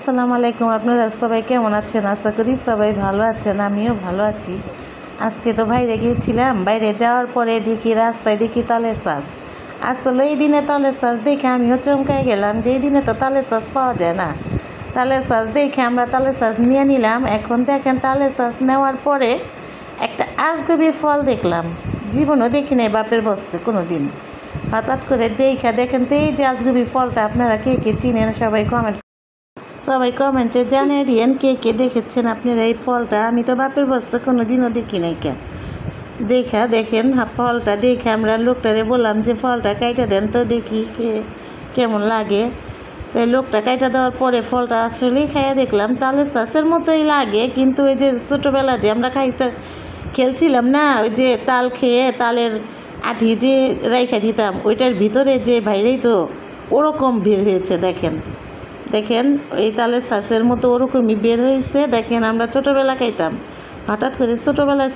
আসসালামু আলাইকুম। আপনারা সবাই কেমন আছেন? আশা করি সবাই ভালো আছেন, আমিও ভালো আছি। আজকে তো বাইরে গিয়েছিলাম, বাইরে যাওয়ার পরে দেখি রাস্তায় দেখি তালের শাঁস। আসলে এই দিনে তালের শাঁস দেখে আমিও চমকাই গেলাম যে এই দিনে তো তালের শাঁস পাওয়া যায় না। তালের শাঁস দেখে আমরা তালের শাঁস নিয়ে নিলাম। এখন দেখেন তালের শাঁস নেওয়ার পরে একটা আজগবি ফল দেখলাম, জীবনও দেখি নাই বাপের বসছে কোনো দিন। হঠাৎ করে দেখেন তো এই যে আজগবি ফলটা আপনারা কে কে চিনেন সবাই কমেন্টে জানিয়ে দিয়েন কে কে দেখেছেন আপনারা এই ফলটা। আমি তো বাপের বসছে কোনো দিনও দেখি নাই। দেখেন ফলটা দেখে আমরা লোকটারে বললাম যে ফলটা কাইটা দেন তো দেখি কেমন লাগে। তাই লোকটা কাইটা দেওয়ার পরে ফলটা আসলেই খাইয়া দেখলাম তালের শাঁসের মতোই লাগে, কিন্তু ওই যে ছোটোবেলা যে আমরা খেলছিলাম না, ওই যে তাল খেয়ে তালের আঠি যে রাইখা দিতাম ওইটার ভিতরে যে বাইরেই তো ওরকম বের হয়েছে। দেখেন এই তালের শাঁসের মতো ওরকমই বের হয়েছে। দেখেন আমরা ছোটোবেলা খাইতাম, হঠাৎ করে ছোটোবেলা